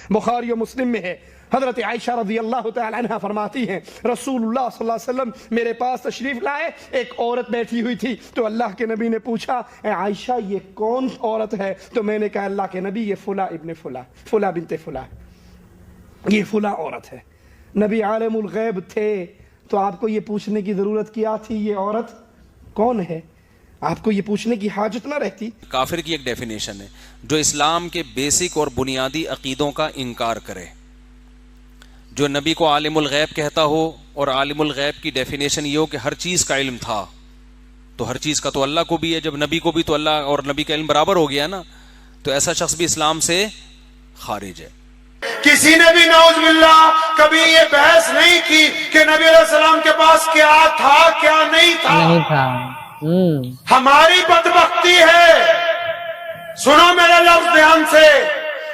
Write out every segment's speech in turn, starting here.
بخاری و مسلم میں ہے، حضرت عائشہ رضی اللہ تعالی عنہ فرماتی ہیں رسول اللہ صلی اللہ علیہ وسلم میرے پاس تشریف لائے، ایک عورت بیٹھی ہوئی تھی تو اللہ کے نبی نے پوچھا اے عائشہ یہ کون عورت ہے؟ تو میں نے کہا اللہ کے نبی یہ فلاں ابن فلاں، فلاں بنت فلاں، یہ فلاں عورت ہے۔ نبی عالم الغیب تھے تو آپ کو یہ پوچھنے کی ضرورت کیا تھی یہ عورت کون ہے؟ آپ کو یہ پوچھنے کی حاجت نہ رہتی۔ کافر کی ایک ڈیفینیشن ہے جو اسلام کے بیسک اور بنیادی عقیدوں کا انکار کرے، جو نبی کو عالم الغیب کہتا ہو، اور عالم الغیب کی ڈیفینیشن یہ ہو کہ ہر چیز کا علم تھا، تو ہر چیز کا تو اللہ کو بھی ہے، جب نبی کو بھی تو اللہ اور نبی کا علم برابر ہو گیا نا، تو ایسا شخص بھی اسلام سے خارج ہے۔ کسی نے بھی نعوذ باللہ کبھی یہ بحث نہیں کی کہ نبی علیہ السلام کے پاس کیا تھا کیا نہیں تھا۔ ہماری بدبختی ہے، سنو میرا لفظ دھیان سے،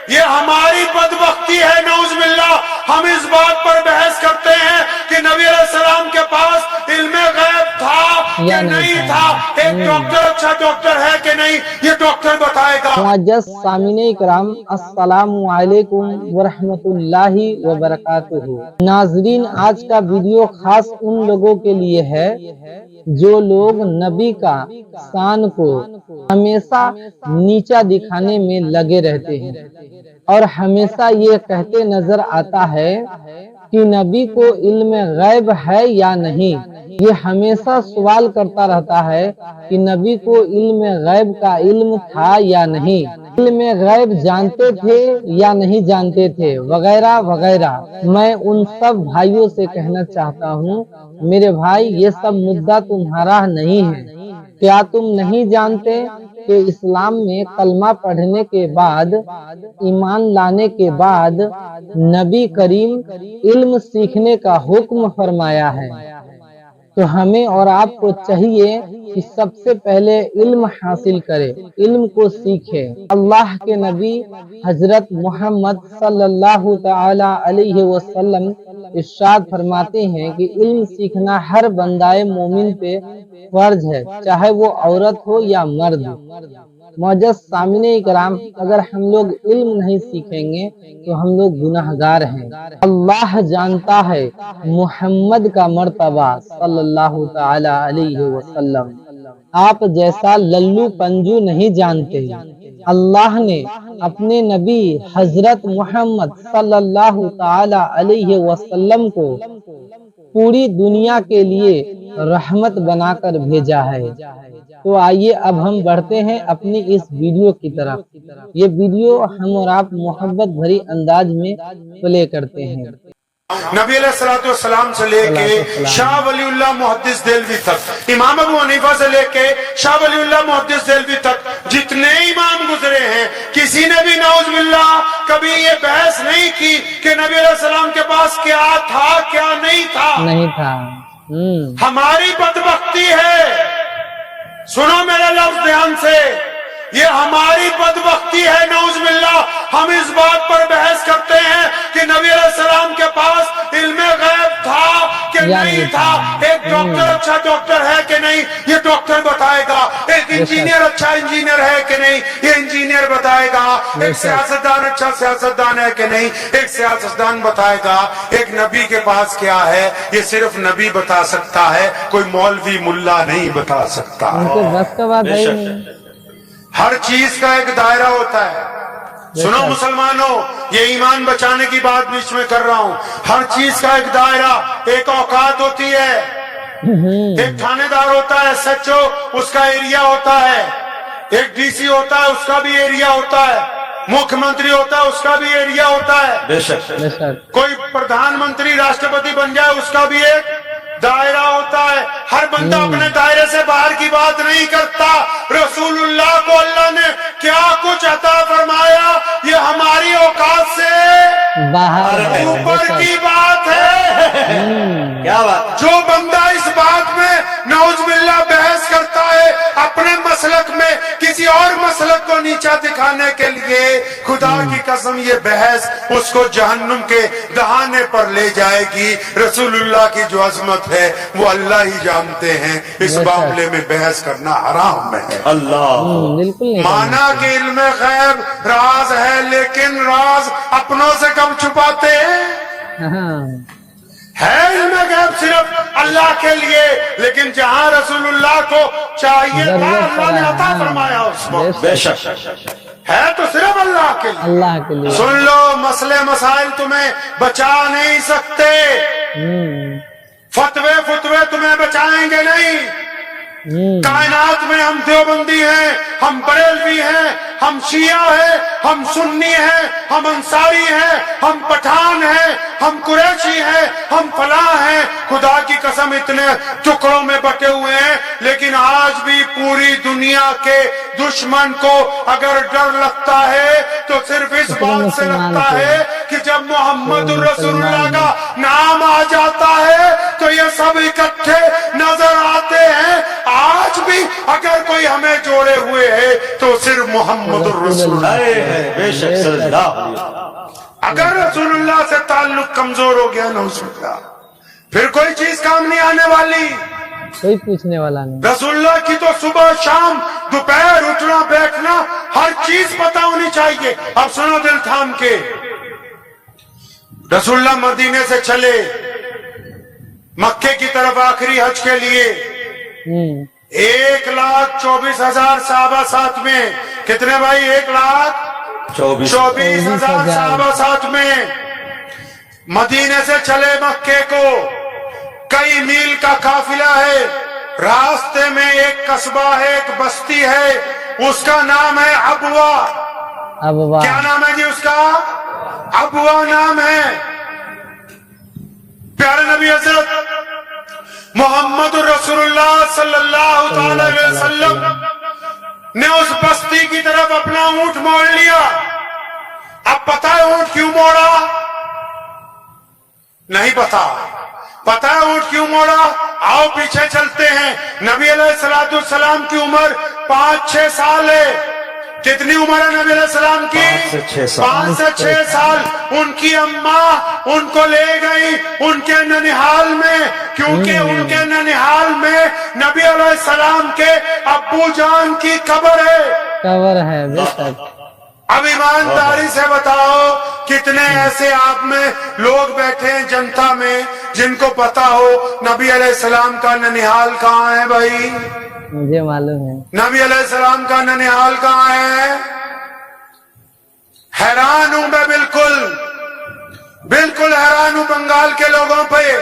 یہ ہماری بدبختی ہے نعوذ باللہ، ہم اس بات پر بحث کرتے ہیں کہ نبی علیہ السلام کے پاس علم غیب تھا کہ نہیں تھا۔ ایک ڈاکٹر اچھا ڈاکٹر ہے کہ نہیں یہ ڈاکٹر بتائے گا۔ معزز سامعین کرام، السلام علیکم ورحمۃ اللہ وبرکاتہ۔ ناظرین، آج کا ویڈیو خاص ان لوگوں کے لیے ہے جو لوگ نبی کا شان کو ہمیشہ نیچا دکھانے میں لگے رہتے ہیں اور ہمیشہ یہ کہتے نظر آتا ہے کہ نبی کو علم غیب ہے یا نہیں۔ یہ ہمیشہ سوال کرتا رہتا ہے کہ نبی کو علم غیب کا علم تھا یا نہیں، علم غیب جانتے تھے یا نہیں جانتے تھے، وغیرہ وغیرہ۔ میں ان سب بھائیوں سے کہنا چاہتا ہوں میرے بھائی، یہ سب مدعا تمہارا نہیں ہے۔ کیا تم نہیں جانتے کہ اسلام میں کلمہ پڑھنے کے بعد، ایمان لانے کے بعد نبی کریم علم سیکھنے کا حکم فرمایا ہے؟ تو ہمیں اور آپ کو چاہیے کہ سب سے پہلے علم حاصل کرے، علم کو سیکھے۔ اللہ کے نبی حضرت محمد صلی اللہ تعالی علیہ وسلم ارشاد فرماتے ہیں کہ علم سیکھنا ہر بندہ مومن پہ فرض ہے، چاہے وہ عورت ہو یا مرد۔ معزز سامعین کرام، اگر ہم لوگ علم نہیں سیکھیں گے تو ہم لوگ گناہگار ہیں۔ اللہ جانتا ہے محمد کا مرتبہ صلی اللہ تعالی علیہ وسلم، آپ جیسا للو پنجو نہیں جانتے۔ اللہ نے اپنے نبی حضرت محمد صلی اللہ تعالی علیہ وسلم کو پوری دنیا کے لیے رحمت بنا کر بھیجا ہے۔ تو آئیے اب ہم بڑھتے ہیں اپنی اس ویڈیو کی طرف۔ یہ ویڈیو ہم اور آپ محبت بھری انداز میں پلے کرتے ہیں۔ نبی علیہ السلام سے لے کے شاہ ولی اللہ محدث دہلوی تک، امام ابو حنیفہ سے لے کے شاہ ولی اللہ محدث دہلوی تک جتنے امام گزرے ہیں، کسی نے بھی نعوذ باللہ کبھی یہ بحث نہیں کی کہ نبی علیہ السلام کے پاس کیا تھا کیا نہیں تھا۔ ہماری بدبختی ہے، سنو میرا لفظ دھیان سے، یہ ہماری بدبختی ہے نعوذ باللہ، ہم اس بات پر بحث کرتے ہیں کہ نبی علیہ السلام کے پاس علم غیب تھا کہ نہیں تھا۔ ایک ڈاکٹر اچھا ڈاکٹر ہے کہ نہیں یہ ڈاکٹر بتائے گا، ایک انجینئر اچھا انجینئر ہے کہ نہیں یہ انجینئر بتائے گا، ایک سیاستدان اچھا سیاستدان ہے کہ نہیں ایک سیاستدان بتائے گا۔ ایک نبی کے پاس کیا ہے یہ صرف نبی بتا سکتا ہے، کوئی مولوی ملا نہیں بتا سکتا۔ ہر چیز کا ایک دائرہ ہوتا ہے۔ سنو مسلمانوں، یہ ایمان بچانے کی بات بیچ میں کر رہا ہوں، ہر چیز کا ایک دائرہ، ایک اوقات ہوتی ہے، ایک تھانے دار ہوتا ہے ایس ایچ او، اس کا ایریا ہوتا ہے، ایک ڈی سی ہوتا ہے اس کا بھی ایریا ہوتا ہے، مکھ منتری ہوتا ہے اس کا بھی ایریا ہوتا ہے، بے شک کوئی پردھان منتری راشٹرپتی بن جائے اس کا بھی ایک دائرہ ہوتا ہے۔ ہر بندہ اپنے دائرے سے باہر کی بات نہیں کرتا۔ رسول اللہ کو اللہ نے کیا کچھ عطا فرمایا یہ ہماری اوقات سے اوپر کی بات ہے۔ کیا بات؟ جو بندہ اس بات میں نعوذ باللہ بحث کرتا ہے है अपने मसलक में किसी और मसलक को नीचा दिखाने के लिए, खुदा की कसम ये बहस उसको जहन्नुम के दहाने पर ले जाएगी। रसूलुल्लाह की जो अजमत है वो अल्लाह ही जानते हैं, इस मामले में बहस करना हराम है। बिल्कुल नहीं माना कि इल्म गैब राज है, लेकिन राज अपनों से कम छुपाते हैं। हाँ, है इल्म गैब सिर्फ अल्लाह के लिए, लेकिन जहां रसूलुल्लाह को चाहिए था अल्लाह ने अता फरमाया उसको। बेशक है तो सिर्फ अल्लाह के लिए। अल्लाह के लिए। सुन लो, मसले मसाइल तुम्हें बचा नहीं सकते, फतवे तुम्हें बचाएंगे नहीं। कायनात में हम देवबंदी हैं, हम बरेलवी हैं, हम शिया हैं, हम सुन्नी हैं, हम अंसारी हैं, हम पठान हैं, हम कुरैशी हैं, हम फलां हैं। खुदा की कसम इतने टुकड़ों में बटे हुए हैं, लेकिन आज भी पूरी दुनिया के दुश्मन को अगर डर लगता है तो सिर्फ इस बात से लगता है कि जब मोहम्मद रसूलुल्लाह का नाम आ जाता है तो ये सब इकट्ठे नजर आते हैं। आज भी अगर कोई हमें जोड़े हुए है तो सिर्फ मोहम्मद रसूलुल्लाह है। बेशक सल्लल्लाहु अलैहि वसल्लम। अगर रसूलुल्लाह से ताल्लुक कमजोर हो गया नौजुबान, फिर कोई चीज काम नहीं आने वाली। कोई पूछने वाला नहीं। रसूलुल्लाह की तो सुबह शाम दोपहर उठना बैठना हर चीज पता होनी चाहिए। अब सुनो दिल थाम के, रसूलुल्लाह मदीने से चले मक्के की तरफ आखिरी हज के लिए। 1,24,000 साहबा साथ में। कितने भाई? 1,24,000 साहबा साथ में मदीने से चले मक्के को। कई मील का काफिला है, रास्ते में एक कस्बा है, एक बस्ती है, उसका नाम है अबवा। अबवा। क्या नाम है जी उसका? अबवा नाम है। प्यारे नबी हजरत मोहम्मद रसूलुल्लाह सल्लल्लाहु अलैहि वसल्लम ने उस बस्ती की तरफ अपना ऊंट मोड़ लिया। अब पता है ऊंट क्यों मोड़ा? नहीं पता। पता है ऊंट क्यों मोड़ा? आओ पीछे चलते हैं। नबी अलैहिस्सलाम की उम्र 5-6 साल है। कितनी उम्र है नबी अलैहिस्सलाम की? 5 से 6 साल। उनकी अम्मा उनको ले गई उनके ननिहाल में, क्योंकि उनके ननिहाल में नबी अलैहिस्सलाम के अब्बू जान की कब्र है। कब्र है बेशक। अब ईमानदारी से बताओ, कितने ऐसे आप में लोग बैठे हैं जनता में जिनको पता हो नबी अलैहिस्सलाम का ननिहाल कहाँ है? भाई मुझे मालूम है। नबी अलैहिस्सलाम का ननिहाल कहाँ है? हैरान हूं मैं, बिल्कुल हैरान हूं बंगाल के लोगों पे।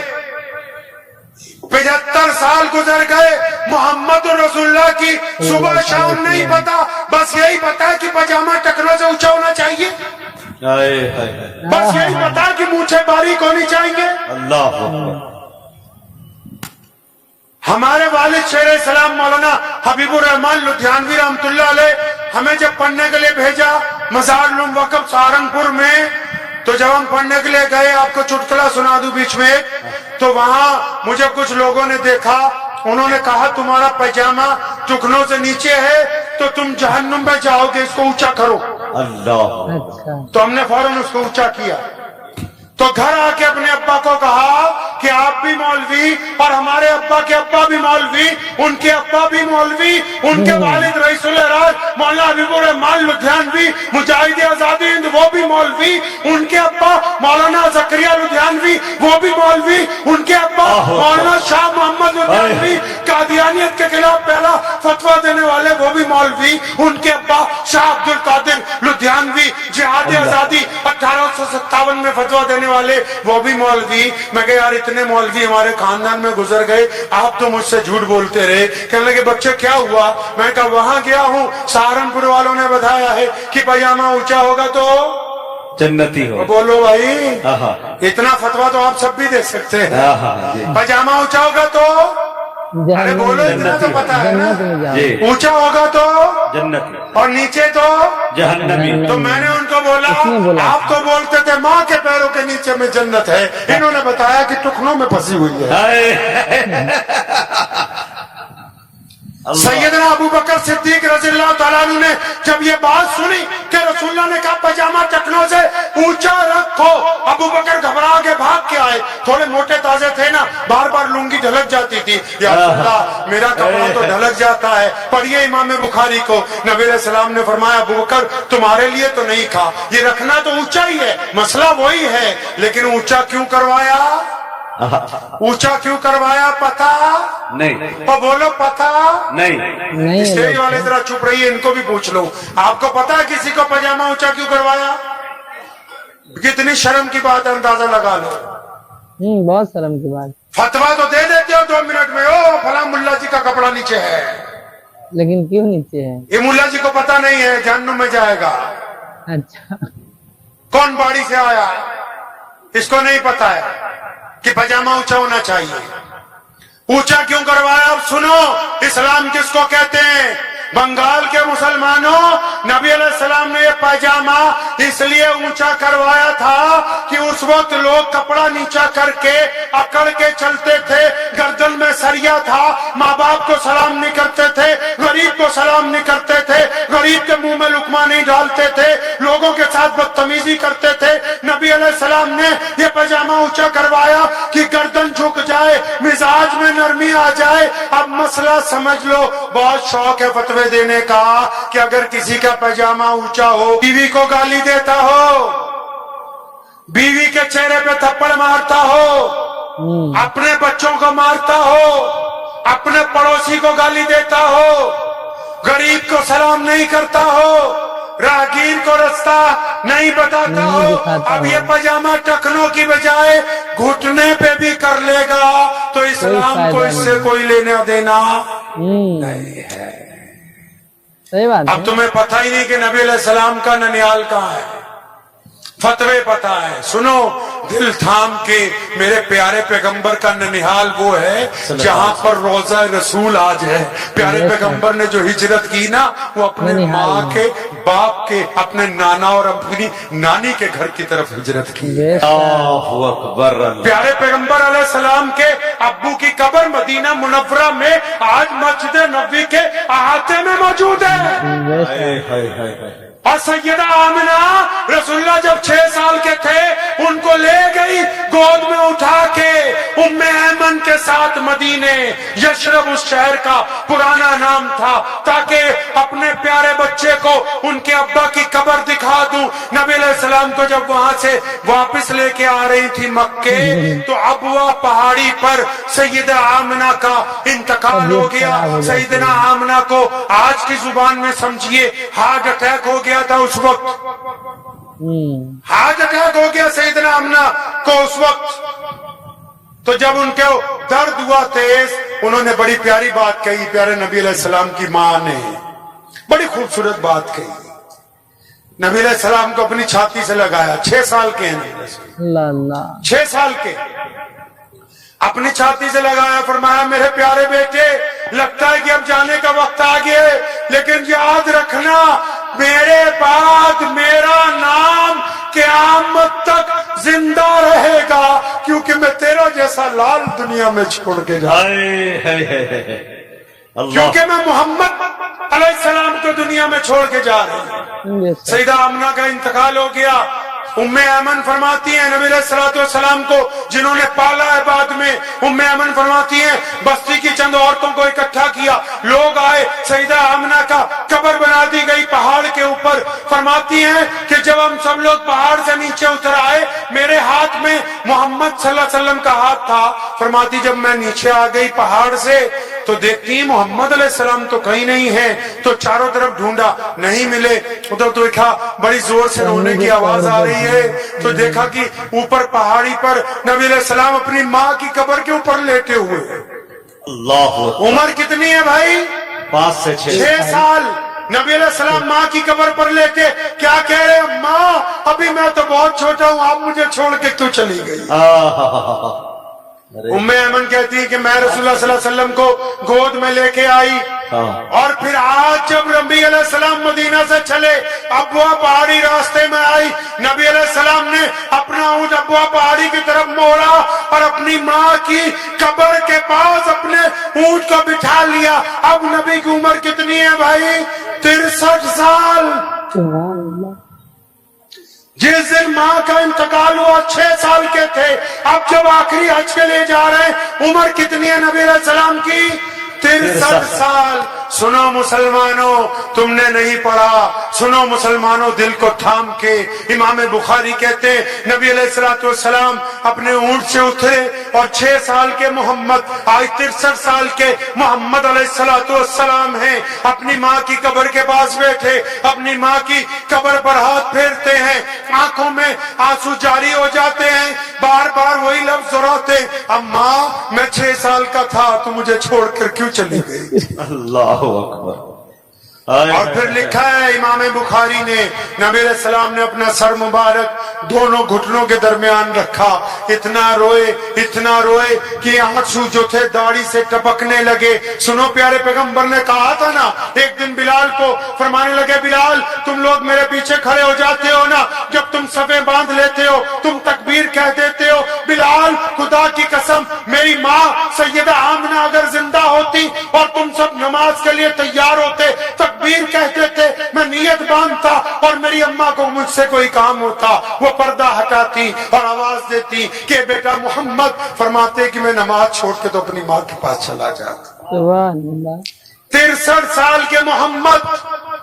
75 साल गुजर गए, मोहम्मद रसूलुल्लाह की सुबह शाम नहीं पता, बस यही पता है कि पजामा टखनों से ऊंचा होना चाहिए। बस यही पता है कि मूंछें बारीक होनी चाहिए। अल्लाह। हमारे वालिद शेर सलाम मौलाना हबीबुर रहमान लुधियानवी रहमतुल्लाह अलैह हमें जब पढ़ने के लिए भेजा मज़ार उलूम वक़फ़ सहारनपुर में, तो जब हम पढ़ने के लिए गए, आपको चुटकुला सुना दूं बीच में, तो वहां मुझे कुछ लोगों ने देखा, उन्होंने कहा तुम्हारा पैजामा टुकनों से नीचे है तो तुम जहन्नुम में जाओगे, इसको ऊंचा करो। अल्लाह। अच्छा। तो हमने फौरन उसको ऊंचा किया। तो घर आके अपने अब्बा को कहा कि आप भी मौलवी और हमारे अब्बा के अब्बा भी मौलवी, उनके अब्बा भी मौलवी, उनके वालिद रईसुल राज मौलाना हबीबुर रहमान लुधियानवी मुजाहिद आजादी हिंद वो भी मौलवी, उनके अब्बा मौलाना जकरिया लुधियानवी वो भी मौलवी, उनके अब्बा मौलाना शाह मोहम्मद लुधियानवी कादियानियत के खिलाफ पहला फतवा देने वाले वो भी मौलवी, उनके अब्बा शाह अब्दुल कादिर लुधियानवी जिहाद आजादी 1857 में फतवा देने वाले वो भी मौलवी। मैं कहा यार इतने मौलवी हमारे खानदान में गुजर गए, आप तो मुझसे झूठ बोलते रहे। कहने लगे बच्चे क्या हुआ? मैं कहा वहां गया हूँ, सहारनपुर वालों ने बताया है कि पजामा ऊंचा होगा तो जन्नती हो। बोलो भाई, इतना फतवा तो आप सब भी दे सकते हैं। पजामा ऊंचा होगा तो अरे बोलो, इतना तो पता है ना। ऊंचा होगा तो जन्नत और नीचे तो जहन्नमी। तो मैंने उनको बोला आप तो बोलते थे माँ के पैरों के नीचे में जन्नत है, इन्होंने बताया कि टुकनों में फंसी हुई है। सैयदना अबू बकर सिद्दीक रज़ियल्लाहु ताला अन्हु ने जब ये बात सुनी कि रसूलुल्लाह ने कहा पजामा टखनों से ऊंचा रखो, अबू बकर घबरा के भाग के आए। थोड़े मोटे ताजे थे ना, बार बार लुंगी ढलक जाती थी। या रसूलुल्लाह मेरा कपड़ा तो ढलक जाता है। पढ़िए इमाम बुखारी को, नबी अलैहि सलाम ने फरमाया अबू बकर तुम्हारे लिए तो नहीं कहा, ये रखना तो ऊंचा ही है, मसला वही है, लेकिन ऊंचा क्यों करवाया? ऊंचा क्यों करवाया पता नहीं। और बोलो पता नहीं। स्टेज वाले जरा चुप रहिए, इनको भी पूछ लो। आपको पता है किसी को पजामा ऊंचा क्यों करवाया? कितनी शर्म की बात है, अंदाजा लगा लो। बहुत शर्म की बात। फतवा तो दे देते हो 2 मिनट में, ओ फला मुल्ला जी का कपड़ा नीचे है, लेकिन क्यों नीचे है? ये मुल्ला जी को पता नहीं है, जहन्नुम में जाएगा। अच्छा, कौन बाड़ी से आया है, इसको नहीं पता है कि पजामा ऊंचा होना चाहिए। ऊंचा क्यों करवाया? अब सुनो, इस्लाम किसको कहते हैं? बंगाल के मुसलमानों, नबी अलैहिस्सलाम ने ये पैजामा इसलिए ऊंचा करवाया था कि उस वक्त लोग कपड़ा नीचा करके अकड़ के चलते थे, गर्दन में सरिया था, माँ बाप को सलाम नहीं करते थे, गरीब को सलाम नहीं करते थे, गरीब के मुंह में लुकमा नहीं डालते थे, लोगों के साथ बदतमीजी करते थे। नबी अलैहिस्सलाम ने ये पैजामा ऊंचा करवाया कि गर्दन झुक जाए, मिजाज में नरमी आ जाए। अब मसला समझ लो, बहुत शौक है फतवे देने का कि अगर किसी का पैजामा ऊंचा हो, बीवी को गाली देता हो, बीवी के चेहरे पे थप्पड़ मारता हो, अपने बच्चों को मारता हो, अपने पड़ोसी को गाली देता हो, गरीब को सलाम नहीं करता हो, राहगीर को रास्ता नहीं बताता हो, अब ये पजामा टखनों की बजाय घुटने पे भी कर लेगा तो इस्लाम को इससे कोई लेना देना नहीं है। सही बात अब तुम्हें पता ही नहीं कि नबी अलैहिस्सलाम का ननिहाल कहाँ है, फतवे पता है। सुनो, दिल थाम के, मेरे प्यारे पैगंबर का ननिहाल वो है जहाँ पर रोजा रसूल आज है। प्यारे पैगंबर ने जो हिजरत की ना, वो अपने माँ के, बाप के, अपने नाना और अपनी नानी के घर की तरफ हिजरत की। अल्लाहु अकबर। प्यारे पैगंबर अलैहिस्सलाम के अब्बू की कब्र मदीना मुनव्वरा में आज मस्जिद नबवी के अहाते में मौजूद है। और सैयदा आमिना रसूलुल्लाह जब 6 साल के थे, उनको ले गई गोद में उठा के उम्मे ऐमन के साथ मदीने। यशरब उस शहर का पुराना नाम था, ताकि अपने प्यारे बच्चे को उनके अब्बा की कब्र दिखा दूं। नबी अलैहिस्सलाम को जब वहां से वापस लेके आ रही थी मक्के, तो अबवा पहाड़ी पर सैयदा आमिना का इंतकाल हो गया। सैयदना आमिना को आज की जुबान में समझिए हार्ट अटैक हो गया था उस वक्त, हार्ट अटैक हो गया सैयदना आमिना को उस वक्त। तो जब उनके दर्द हुआ तेज, उन्होंने बड़ी प्यारी बात कही। प्यारे नबी अलैहिस्सलाम की माँ ने बड़ी खूबसूरत बात कही। नबी अलैहिस्सलाम को अपनी छाती से लगाया। 6 साल के हैं, 6 साल के, अपनी छाती से लगाया। फरमाया मेरे प्यारे बेटे, लगता है कि अब जाने का वक्त आ गया, लेकिन याद रखना मेरे बाद मेरा नाम क़यामत तक जिंदा रहेगा, क्योंकि मैं तेरा जैसा लाल दुनिया में छोड़ के जा, क्योंकि मैं मोहम्मद अलैहिस्सलाम को दुनिया में छोड़ के जा रही हूँ। सैयदा आमिना का इंतकाल हो गया। उम्मे ऐमन फरमाती हैं नबी अलैहिस्सलाम को जिन्होंने पाला है बाद में, उम्मे ऐमन फरमाती हैं बस्ती की चंद औरतों को इकट्ठा किया, लोग आए, सैयदा आमिना का कब्र बना दी गई पहाड़ के ऊपर। फरमाती हैं कि जब हम सब लोग पहाड़ से नीचे उतर आए, मेरे हाथ में मोहम्मद सल्लल्लाहु अलैहि वसल्लम का हाथ था। फरमाती जब मैं नीचे आ गई पहाड़ से, तो देखती मोहम्मद अलैहिस्सलाम तो कहीं नहीं है, तो चारों तरफ ढूंढा, नहीं मिले। उधर तो देखा बड़ी जोर से रोने की आवाज आ रही है, तो देखा कि ऊपर पहाड़ी पर नबी अलैहिस्सलाम अपनी माँ की कब्र के ऊपर लेटे हुए। उम्र कितनी है भाई? 5 से 6 साल। नबी अलैहिस्सलाम माँ की कब्र पर लेटे क्या कह रहे हैं? माँ अभी मैं तो बहुत छोटा हूँ, आप मुझे छोड़ के क्यों चली गई? उम्मे ऐमन कहती है कि मैं रसूलुल्लाह सल्लल्लाहु अलैहि वसल्लम को गोद में लेके आई और फिर आज जब नबी अलैहिस्सलाम मदीना से चले, अबुआ पहाड़ी रास्ते में आई, नबी अलैहिस्सलाम ने अपना ऊंट अबुआ पहाड़ी की तरफ मोड़ा और अपनी माँ की कब्र के पास अपने ऊंट को बिठा लिया। अब नबी की उम्र कितनी है भाई? 63 साल। जिस दिन माँ का इंतकाल हुआ 6 साल के थे। अब जब आखिरी हज के लिए जा रहे हैं, उम्र कितनी है नबी अलैहिस्सलाम की? 63 साल। सुनो मुसलमानों, तुमने नहीं पढ़ा, सुनो मुसलमानों दिल को थाम के। इमाम बुखारी कहते हैं नबी अलैहिस्सलाम अपने ऊंट से उतरे और 6 साल के मोहम्मद, आज 63 साल के मोहम्मद अलैहिस्सलाम हैं, अपनी माँ की कब्र के पास बैठे, अपनी माँ की कब्र पर हाथ फेरते हैं, आंखों में आंसू जारी हो जाते हैं, बार बार वही लफ्ज दोहराते, अम्मा मैं 6 साल का था, तू मुझे छोड़कर क्यों चली गई? अल्लाह अकबर। और फिर लिखा है इमाम बुखारी ने, नबी अलैहिस्सलाम ने अपना सर मुबारक दोनों घुटनों के दरमियान रखा, इतना रोए कि आंसू जो थे दाढ़ी से टपकने लगे। सुनो प्यारे पैगंबर ने कहा था ना, एक दिन बिलाल को फरमाने लगे, बिलाल तुम लोग मेरे पीछे खड़े हो जाते हो ना, जब तुम सफें बांध लेते हो, तुम तकबीर कह देते हो। बिलाल खुदा की कसम, मेरी माँ सैयदा आमना अगर जिंदा होती और तुम सब नमाज के लिए तैयार होते, तकबीर कहते थे, मैं नियत बांधता और मेरी अम्मा को मुझसे कोई काम होता, वो पर्दा हटाती और आवाज देती कि बेटा मोहम्मद, फरमाते कि मैं नमाज छोड़ के तो अपनी माँ के पास चला जाता। 63 साल के मोहम्मद,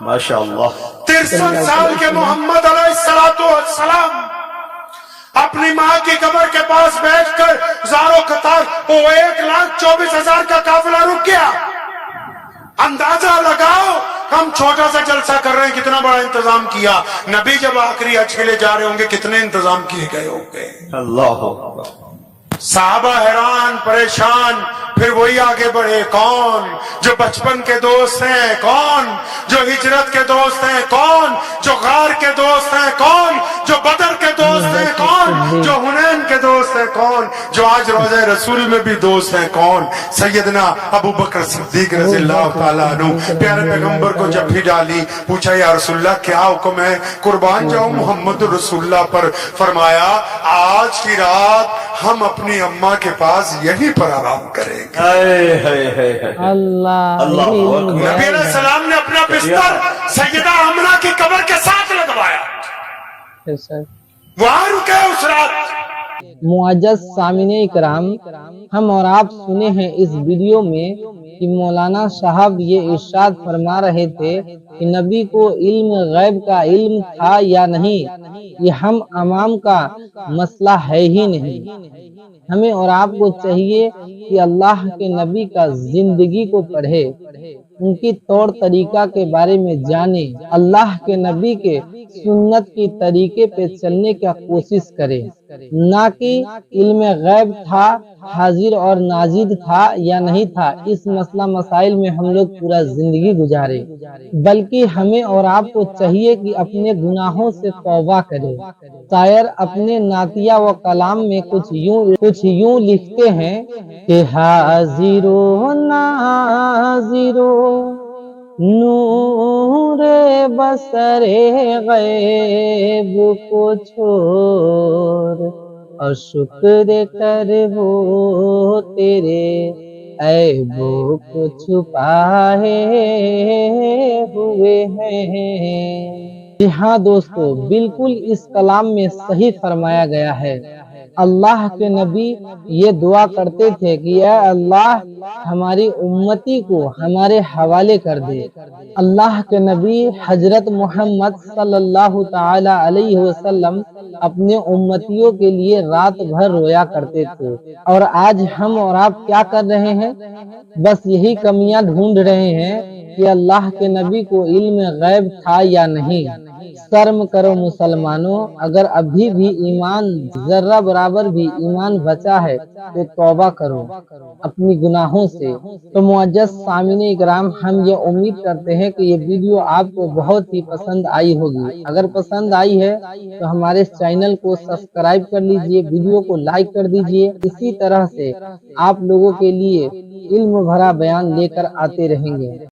माशाअल्लाह, 63 साल के मोहम्मद अलैहिस्सलाम अपनी माँ की कब्र के पास बैठकर ज़ारो कतार, वो 1,24,000 का काफिला रुक गया। अंदाजा लगाओ, हम छोटा सा जलसा कर रहे हैं, कितना बड़ा इंतजाम किया। नबी जब आखिरी हज के लिए जा रहे होंगे, कितने इंतजाम किए गए होंगे। अल्लाह। साहबा हैरान परेशान, फिर वही आगे बढ़े, कौन जो बचपन के दोस्त हैं, कौन जो हिजरत के दोस्त हैं, कौन जो गार के दोस्त हैं, कौन जो बदर के दोस्त हैं, कौन जो हुनैन के दोस्त हैं, कौन जो आज रोज़े रसूल में भी दोस्त हैं, कौन? सैयदना अबू बकर सिद्दीक रज़ियल्लाहु ताला अन्हु प्यारे पैगंबर को जफ्फी डाली, पूछा या रसूलल्लाह क्या हुक्म है, कुर्बान जाऊं मोहम्मद रसूलुल्लाह पर। फरमाया आज की रात हम अपनी अम्मा के पास यहीं पर आराम करेंगे। अल्लाह। नबी अलैहिस्सलाम ने अपना बिस्तर सैयदा आमना की कब्र के साथ लगवाया, वहां रुके उस रात। मुअज्जज़ सामिने इकराम, हम और आप सुने हैं इस वीडियो में कि मौलाना साहब ये इरशाद फरमा रहे थे कि नबी को इल्म गैब का इल्म था या नहीं, ये हम अवाम का मसला है ही नहीं। हमें और आपको चाहिए कि अल्लाह के नबी का जिंदगी को पढ़े, उनकी तौर तरीका के बारे में जाने, अल्लाह के नबी के सुन्नत की तरीके पे चलने की कोशिश करे, ना कि इल्म गैब था, हाजिर और नाजिर था या नहीं था, इस मसला मसाइल में हम लोग पूरा जिंदगी गुजारे। बल्कि हमें और आपको चाहिए कि अपने गुनाहों से तौबा करे। शायर अपने नातिया व कलाम में कुछ यूं लिखते हैं कि हाजिरो नाजिरो नूरे बसरे गैब को छोड़ और शुक्र कर वो तेरे ऐबों को छुपाए हुए हैं। जी हाँ दोस्तों, बिल्कुल इस कलाम में सही फरमाया गया है। अल्लाह के नबी ये दुआ करते थे कि या अल्लाह हमारी उम्मती को हमारे हवाले कर दे। अल्लाह के नबी हजरत मोहम्मद सल्लल्लाहु ताला अलैहि वसल्लम अपने उम्मतियों के लिए रात भर रोया करते थे। और आज हम और आप क्या कर रहे हैं? बस यही कमियां ढूंढ रहे हैं कि अल्लाह के नबी को इल्म गैब था या नहीं। शर्म करो मुसलमानों, अगर अभी भी ईमान जर्रा बराबर भी ईमान बचा है तो तौबा करो अपनी गुनाहों से। तो मुअज्जज़ सामिने इकराम, हम ये उम्मीद करते हैं कि ये वीडियो आपको बहुत ही पसंद आई होगी। अगर पसंद आई है तो हमारे चैनल को सब्सक्राइब कर लीजिए, वीडियो को लाइक कर दीजिए। इसी तरह से आप लोगों के लिए इल्म भरा बयान लेकर आते रहेंगे।